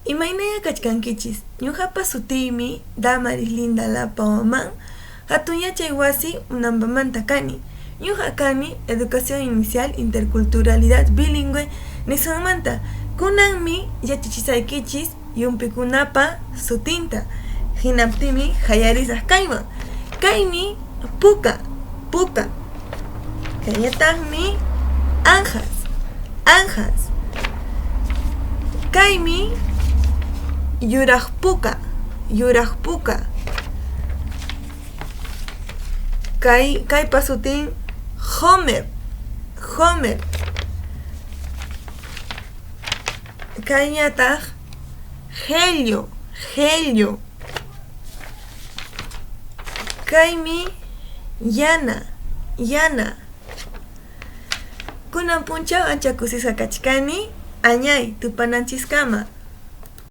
Imaynaya kachkankichis, ñuqapa sutiymi Damaris Linda Lapa Waman, hatun yachay wasi Unanpamanta kani. Ñuqa kani Educación Inicial Interculturalidad Bilingüe nisqanmanta. Kunanmi yachachisaykichis yumpikunapa sutinta. Hinaptimi hayarisaq kayman. Kaymi puka. Kayataqmi anjas. Kaymi yuraq puka. Kaypa sutin Homer. Kayñataq Helio. Kaymi Yana. Kunan punchaw ancha kusisqa kachkani, añay tupananchisqama.